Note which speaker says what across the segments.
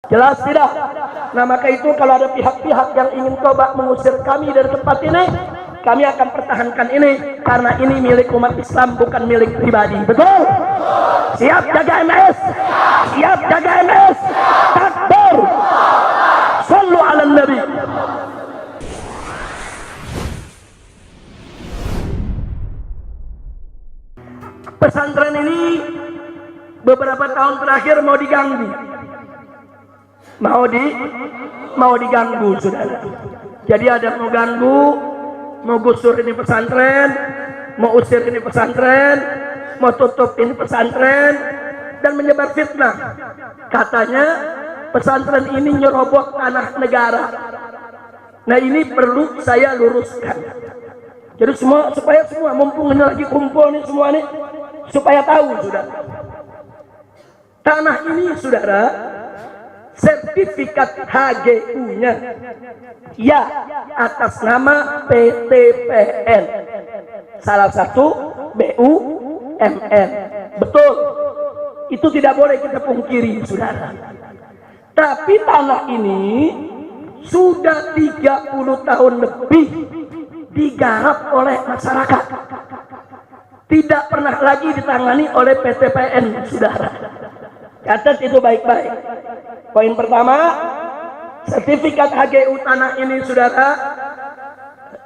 Speaker 1: Jelas tidak? Nah maka itu kalau ada pihak-pihak yang ingin coba mengusir kami dari tempat ini, kami akan pertahankan ini karena ini milik umat Islam, bukan milik pribadi. Betul? Siap jaga MS? Siap jaga MS? Takbir! Sallu ala Nabi. Pesantren ini beberapa tahun terakhir mau diganggu. Mau diganggu, saudara. Jadi ada mau ganggu, mau gusur ini pesantren, mau usir ini pesantren, mau tutup ini pesantren, dan menyebar fitnah. Katanya pesantren ini nyerobot tanah negara. Nah ini perlu saya luruskan. Jadi supaya semua mumpung ini lagi kumpul nih semua nih, supaya tahu saudara. Tanah ini saudara, sertifikat HGU-nya ya atas nama PTPN, salah satu BUMN. Betul, itu tidak boleh kita pungkiri saudara. Tapi tanah ini sudah 30 tahun lebih digarap oleh masyarakat, tidak pernah lagi ditangani oleh PTPN saudara. Catat itu baik-baik. Poin pertama, sertifikat HGU tanah ini saudara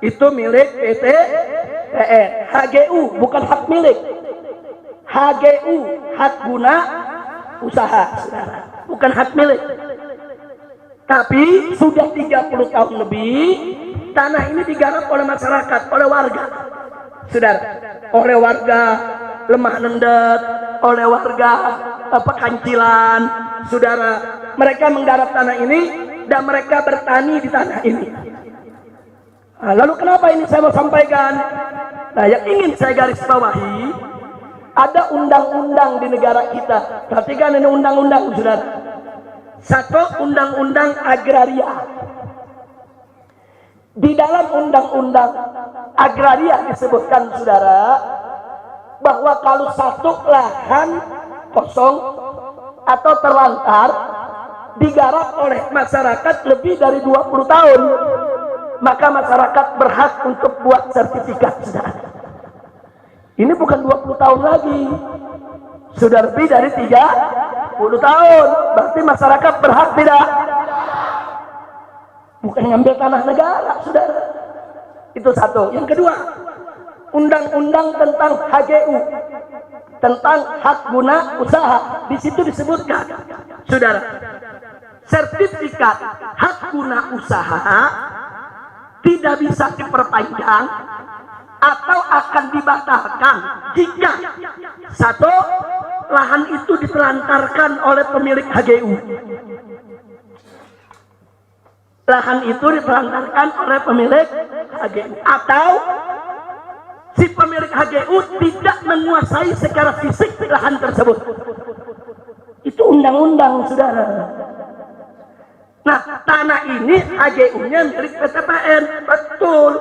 Speaker 1: itu milik PTPN. HGU bukan hak milik. HGU hak guna usaha saudara, bukan hak milik. Tapi sudah 30 tahun lebih tanah ini digarap oleh masyarakat, oleh warga saudara, oleh warga Lemah Nendet, oleh warga Pekancilan saudara. Mereka menggarap tanah ini dan mereka bertani di tanah ini. Nah, lalu kenapa ini saya mau sampaikan? Nah yang ingin saya garis bawahi, ada undang-undang di negara kita. Perhatikan ini undang-undang saudara. Satu, undang-undang agraria. Di dalam undang-undang agraria disebutkan saudara bahwa kalau satu lahan kosong atau terlantar digarap oleh masyarakat lebih dari 20 tahun, maka masyarakat berhak untuk buat sertifikat saudara. Ini bukan 20 tahun lagi, sudah lebih dari 30 tahun. Berarti masyarakat berhak tidak? Bukan ngambil tanah negara saudara. Itu satu. Yang kedua, undang-undang tentang HGU, tentang hak guna usaha. Di situ disebutkan saudara, sertifikat hak guna usaha tidak bisa diperpanjang atau akan dibatalkan jika satu, lahan itu ditelantarkan oleh pemilik HGU. Lahan itu ditelantarkan oleh pemilik HGU, atau si pemilik HGU tidak menguasai secara fisik lahan tersebut. Itu undang-undang saudara. Nah tanah ini HGU-nya milik PTPN, betul.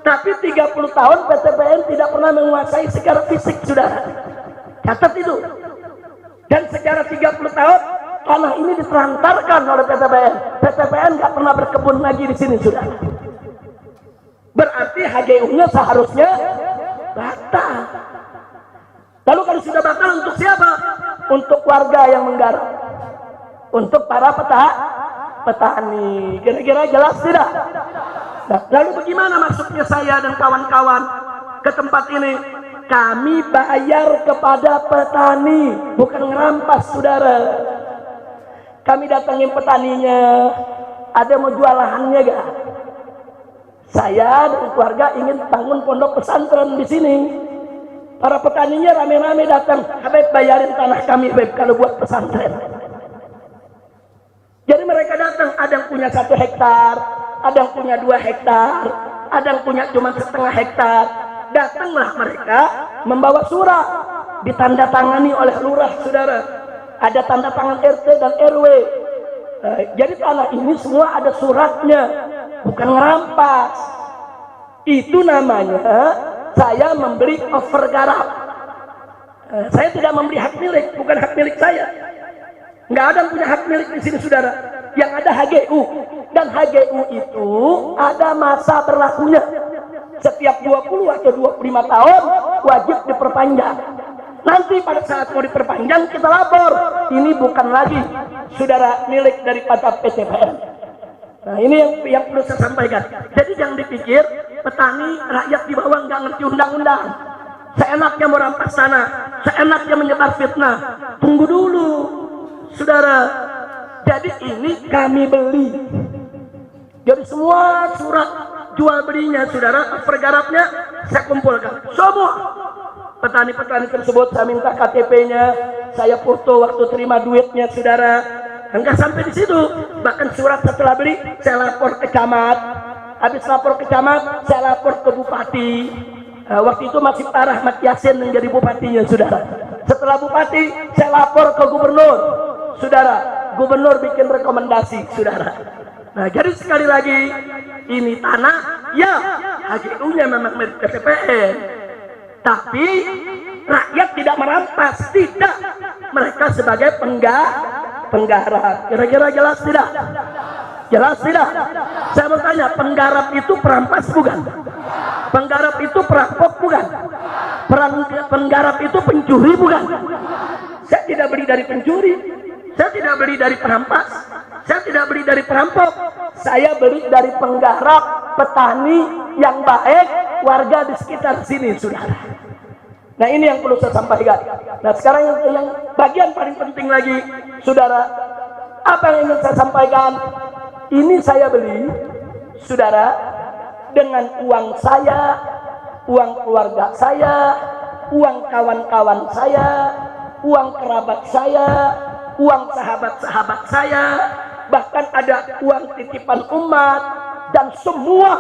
Speaker 1: Tapi 30 tahun PTPN tidak pernah menguasai secara fisik saudara. Catat itu. Dan secara 30 tahun tanah ini ditelantarkan oleh PTPN. PTPN nggak pernah berkebun lagi di sini saudara. Berarti HGU-nya seharusnya batal. Lalu kalau sudah batal untuk siapa? Untuk warga yang menggarap, untuk para petani. Kira-kira jelas tidak? Nah, lalu bagaimana masuknya saya dan kawan-kawan ke tempat ini? Kami bayar kepada petani, bukan ngerampas saudara. Kami datangin petaninya, ada mau jual lahannya gak? Saya dan keluarga ingin bangun pondok pesantren di sini. Para petaninya rame-rame datang, Habib bayarin tanah kami Habib kalau buat pesantren. Jadi mereka datang, ada yang punya 1 hektar, ada yang punya 2 hektar, ada yang punya cuma setengah hektar. Datanglah mereka membawa surat, ditandatangani oleh lurah saudara. Ada tanda tangan RT dan RW. Jadi tanah ini semua ada suratnya, bukan ngerampas. Itu namanya saya membeli overgarap. Saya tidak membeli hak milik, bukan hak milik saya. Nggak ada yang punya hak milik di sini, saudara. Yang ada HGU, dan HGU itu ada masa berlakunya. Setiap 20 atau 25 tahun wajib diperpanjang. Nanti pada saat mau diperpanjang kita lapor, ini bukan lagi saudara milik daripada PTPN. Nah, ini yang perlu saya sampaikan. Jadi jangan dipikir petani rakyat di bawah nggak ngerti undang-undang. Seenaknya merampas tanah, seenaknya menyebar fitnah. Tunggu dulu, saudara. Jadi ini kami beli. Jadi semua surat jual belinya, saudara, pergarapnya saya kumpulkan. Semua petani-petani tersebut saya minta KTP-nya, saya foto waktu terima duitnya, saudara. Enggak sampai di situ, bahkan surat setelah beli saya lapor ke camat. Habis lapor ke camat, saya lapor ke bupati. Waktu itu masih Pak Rahmat Yasin yang jadi bupatinya, saudara. Setelah bupati, saya lapor ke gubernur, saudara. Gubernur bikin rekomendasi, saudara. Nah, jadi sekali lagi ini tanah, ya HGU-nya memang milik PTPN, tapi rakyat tidak merampas, tidak. Mereka sebagai penggarap. Kira-kira jelas tidak? Jelas tidak? Saya mau tanya, penggarap itu perampas bukan? Penggarap itu perampok bukan? Penggarap itu pencuri bukan? Saya tidak beli dari pencuri, saya tidak beli dari perampas, saya tidak beli dari perampok, saya beli dari penggarap, petani yang baik, warga di sekitar sini, saudara. Nah, ini yang perlu saya sampaikan. Nah, sekarang yang bagian paling penting lagi, saudara, apa yang ingin saya sampaikan? Ini saya beli, saudara, dengan uang saya, uang keluarga saya, uang kawan-kawan saya, uang kerabat saya, uang sahabat-sahabat saya, bahkan ada uang titipan umat, dan semua,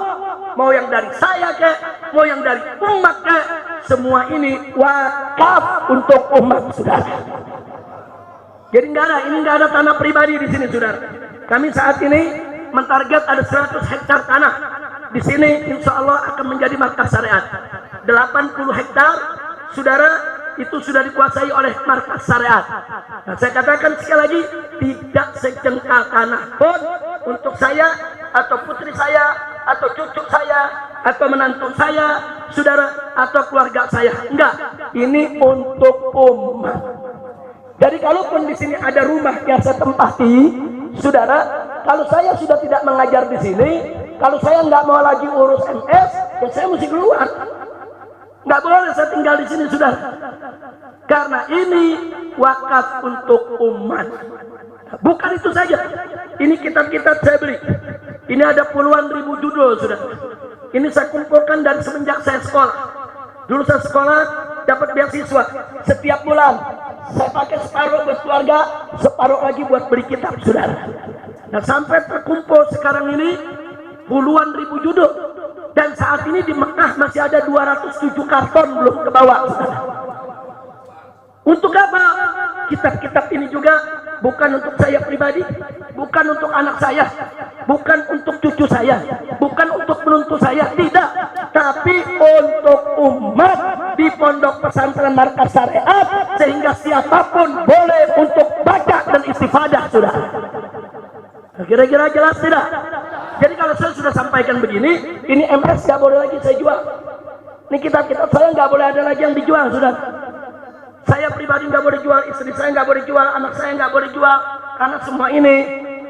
Speaker 1: mau yang dari saya ke, mau yang dari umat ke, semua ini wakaf untuk umat, saudara. Jadi ini nggak ada tanah pribadi di sini, saudara. Kami saat ini mentarget ada 100 hektar tanah. Di sini insya Allah akan menjadi markas syariat. 80 hektar, saudara, itu sudah dikuasai oleh markas syariat. Nah, saya katakan sekali lagi, tidak sejengkal tanah pun untuk saya, atau putri saya, atau cucu saya, atau menantu saya, saudara, atau keluarga saya. Enggak, ini untuk umat. Jadi kalaupun di sini ada rumah yang saya tempati, saudara, kalau saya sudah tidak mengajar di sini, kalau saya nggak mau lagi urus MS, ya saya mesti keluar. Nggak boleh saya tinggal di sini, saudara. Karena ini wakaf untuk umat. Bukan itu saja. Ini kitab-kitab saya beli. Ini ada puluhan ribu judul, saudara. Ini saya kumpulkan dari semenjak saya sekolah. Dulu saya sekolah dapat beasiswa. Setiap bulan saya pakai separuh buat keluarga, separuh lagi buat beli kitab, saudara. Nah, sampai terkumpul sekarang ini puluhan ribu judul. Dan saat ini di Mekah masih ada 207 karton belum ke bawah. Untuk apa? Kitab-kitab ini juga bukan untuk saya pribadi, bukan untuk anak saya, bukan untuk cucu saya, bukan untuk menantu saya, tidak. Tapi untuk umat di pondok pesantren markas syariat, sehingga siapapun boleh untuk baca dan istifadah, saudara. Kira-kira jelas tidak? Jadi kalau saya sudah sampaikan begini, ini MS nggak boleh lagi saya jual. Ini kitab-kitab saya nggak boleh ada lagi yang dijual, saudara. Saya pribadi nggak boleh jual, istri saya nggak boleh jual, anak saya nggak boleh jual, karena semua ini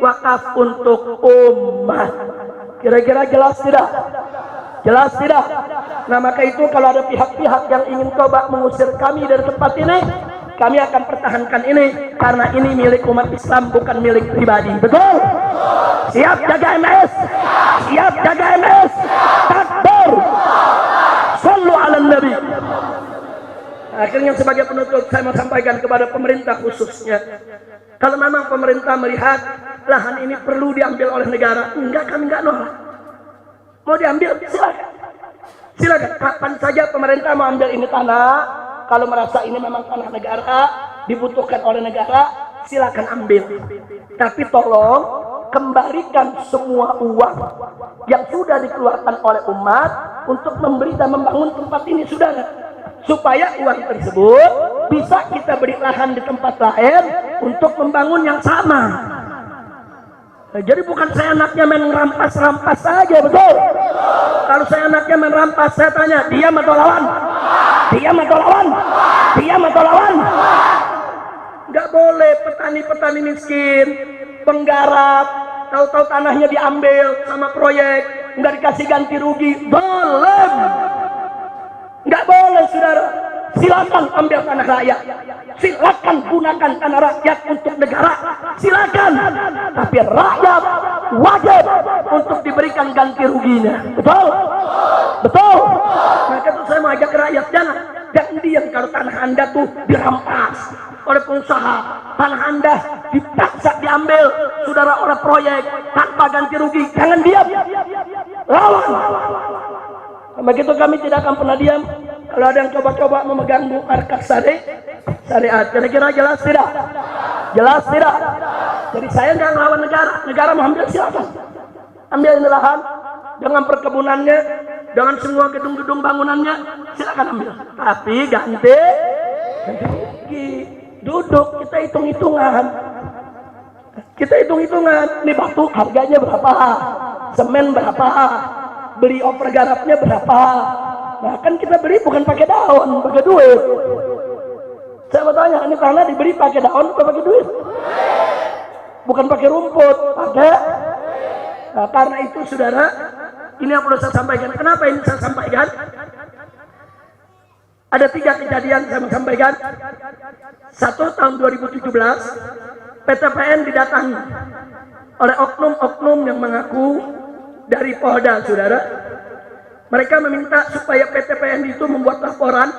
Speaker 1: wakaf untuk umat. Kira-kira jelas tidak? Jelas tidak? Nah, maka itu kalau ada pihak-pihak yang ingin coba mengusir kami dari tempat ini, kami akan pertahankan ini, karena ini milik umat Islam, bukan milik pribadi. Betul? Siap jaga MS? Siap jaga MS? Takbir! Sallu ala Nabi. Akhirnya sebagai penutup saya mau sampaikan kepada pemerintah khususnya, kalau memang pemerintah melihat lahan ini perlu diambil oleh negara, enggak, kami enggak nolak. Mau diambil, silakan. Silakan, kapan saja pemerintah mau ambil ini tanah, kalau merasa ini memang tanah negara, dibutuhkan oleh negara, silakan ambil. Tapi tolong kembalikan semua uang yang sudah dikeluarkan oleh umat untuk memberi dan membangun tempat ini, saudara. Supaya uang tersebut bisa kita beri lahan di tempat lain untuk membangun yang sama. Nah, jadi bukan saya anaknya main rampas-rampas saja, betul? Kalau saya anaknya main rampas, saya tanya, diam atau lawan? Diam atau lawan? Diam atau lawan? Nggak boleh petani-petani miskin, penggarap, tahu-tahu tanahnya diambil sama proyek, nggak dikasih ganti rugi. Boleh. Nggak boleh, saudara. Silakan ambil tanah rakyat, silakan gunakan tanah rakyat untuk negara, silakan. Tapi rakyat wajib untuk diberikan ganti ruginya, betul? Betul. Maka itu saya mau ajak rakyat, jangan diam kalau tanah Anda tuh dirampas oleh pengusaha, tanah Anda dipaksa diambil, saudara, oleh proyek tanpa ganti rugi. Jangan diam, lawan. Begitu kami tidak akan pernah diam. Kalau ada yang coba-coba memegang markas syariat, kira-kira jelas tidak? Jelas tidak? Jadi saya nggak ngelawan negara. Negara mau ambil, silakan. Ambil ini lahan dengan perkebunannya, dengan semua gedung-gedung bangunannya, silakan ambil. Tapi ganti rugi. Duduk, kita hitung-hitungan. Kita hitung-hitungan. Ini batu harganya berapa? Semen berapa? Beli oper garapnya berapa? Nah, kan kita beli bukan pakai daun, pakai duit. Saya mau tanya, ini tanah dibeli pakai daun atau pakai duit? Bukan pakai rumput, pakai. Nah, karena itu, saudara, ini yang perlu saya sampaikan. Kenapa ini saya sampaikan? Ada 3 kejadian saya mau sampaikan. Satu, tahun 2017, PTPN didatangi oleh oknum-oknum yang mengaku dari Polda, saudara. Mereka meminta supaya PTPN itu membuat laporan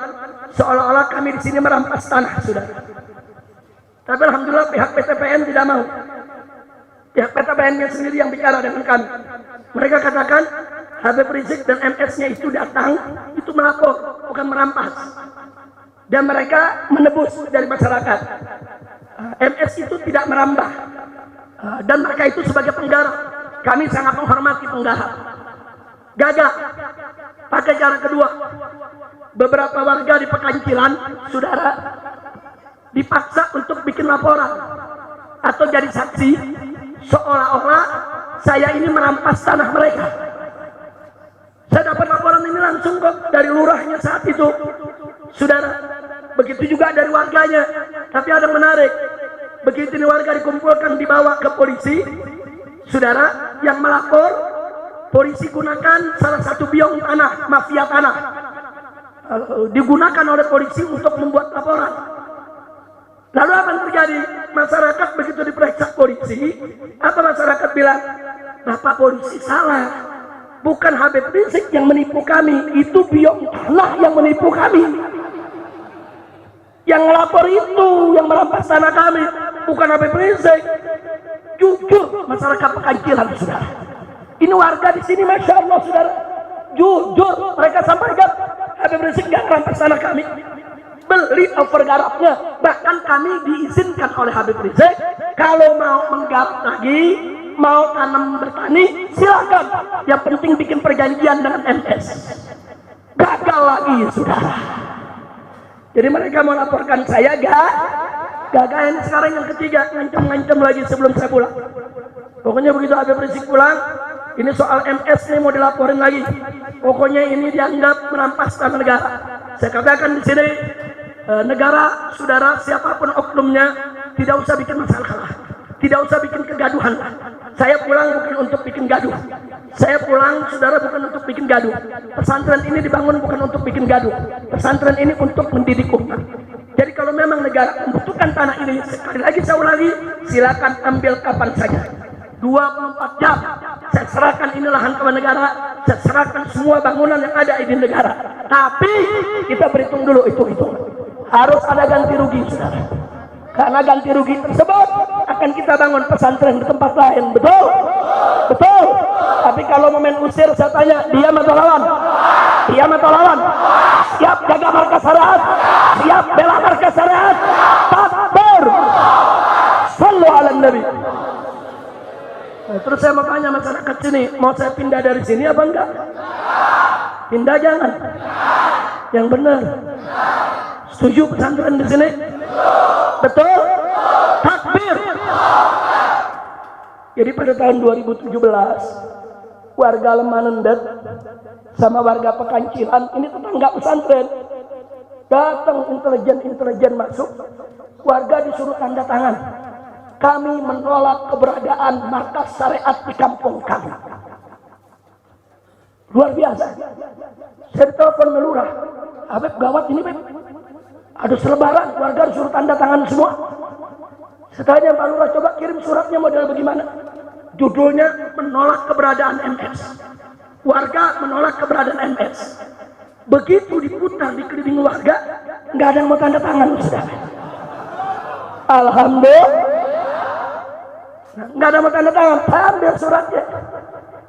Speaker 1: seolah-olah kami di sini merampas tanah, saudara. Tapi alhamdulillah pihak PTPN tidak mau. Pihak PTPN-nya sendiri yang bicara dengan kami. Mereka katakan Habib Rizik dan MS-nya itu datang, itu melapor, bukan merampas. Dan mereka menebus dari masyarakat. MS itu tidak merambah. Dan mereka itu sebagai penggarap. Kami sangat menghormati penggarap. Gagal. Pakai cara kedua. Beberapa warga di Pekancilan, saudara, dipaksa untuk bikin laporan atau jadi saksi seolah-olah saya ini merampas tanah mereka. Saya dapat laporan ini langsung kok dari lurahnya saat itu, saudara. Begitu juga dari warganya. Tapi ada yang menarik. Begitu ini warga dikumpulkan, dibawa ke polisi, saudara, yang melapor, polisi gunakan salah satu biong tanah, mafia tanah, digunakan oleh polisi untuk membuat laporan. Lalu apa yang terjadi? Masyarakat begitu diperiksa polisi, apa masyarakat bilang? Bapak polisi salah, bukan Habib Rizik yang menipu kami, itu biong tanah yang menipu kami. Yang melapor itu, yang merampas tanah kami, bukan Habib Rizik. Jujur masyarakat Pekancilan, saudara. Ini warga di sini, masya Allah, saudara. Jujur mereka sampaikan Habib Rizik nggak merampas tanah kami. Beli over garapnya, bahkan kami diizinkan oleh Habib Rizik kalau mau menggarap lagi, mau tanam bertani, silakan. Yang penting bikin perjanjian dengan MS. Gagal lagi, saudara. Jadi mereka mau laporkan saya, gagal. Ini sekarang yang ketiga, ngancam-ngancam lagi sebelum saya pulang. Pokoknya begitu Habib Rizik pulang, ini soal MS nih mau dilaporin lagi. Pokoknya ini dianggap merampas tanah negara. Saya katakan di sini, negara, saudara, siapapun oknumnya, tidak usah bikin masalah, tidak usah bikin kegaduhan. Saya pulang bukan untuk bikin gaduh. Saya pulang, saudara, bukan untuk bikin gaduh. Pesantren ini dibangun bukan untuk bikin gaduh. Pesantren ini untuk mendidik umat. Jadi kalau memang negara membutuhkan tanah ini, sekali lagi saya ulangi, silakan ambil kapan saja. 24 jam saya serahkan ini lahan kepada negara, saya serahkan semua bangunan yang ada di negara. Tapi kita berhitung dulu, itu harus ada ganti rugi, saudara. Karena ganti rugi tersebut akan kita bangun pesantren di tempat lain, betul? Betul. Tapi kalau momen usir, saya tanya, diam atau lawan? Diam atau lawan? Siap jaga markas syariat? Siap bela markas syariat? Takbir! Sallu ala Nabi. Nah, terus saya mau tanya masyarakat sini, mau saya pindah dari sini apa enggak? Pindah jangan. Yang benar. Setuju pesantren di sini? Betul? Takbir. Jadi pada tahun 2017 warga Lemanendet sama warga Pekancilan, ini tetangga pesantren, datang intelijen masuk, warga disuruh tanda tangan. Kami menolak keberadaan markas syariat di kampung kami. Luar biasa. Saya ditelepon melurah, Habib gawat ini Beb, ada selebaran, warga disuruh tanda tangan semua. Setelahnya Pak Lurah, coba kirim suratnya model bagaimana? Judulnya menolak keberadaan MS. Warga menolak keberadaan MS. Begitu diputar di keliling warga, nggak ada yang mau tanda tangan, saudara. Alhamdulillah, nggak ada yang mau tanda tangan. Saya ambil suratnya,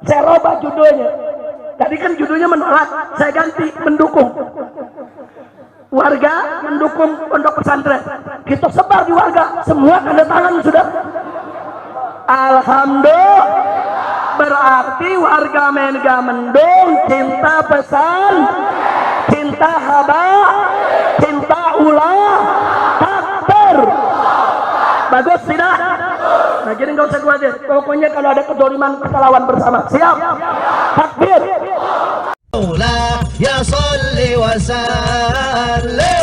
Speaker 1: saya robah judulnya. Tadi kan judulnya menolak, saya ganti mendukung. Warga mendukung pondok pesantren. Kita sebar di warga, semua tanda tangan sudah. Alhamdulillah, berarti warga Mega Mendung cinta pesan, cinta haba, cinta ulah, takbir. Bagus tidak? Nah jadi nggak usah khawatir. Pokoknya kalau ada kedoliman kita lawan bersama. Siap? Takbir.
Speaker 2: Ya salli wa sallim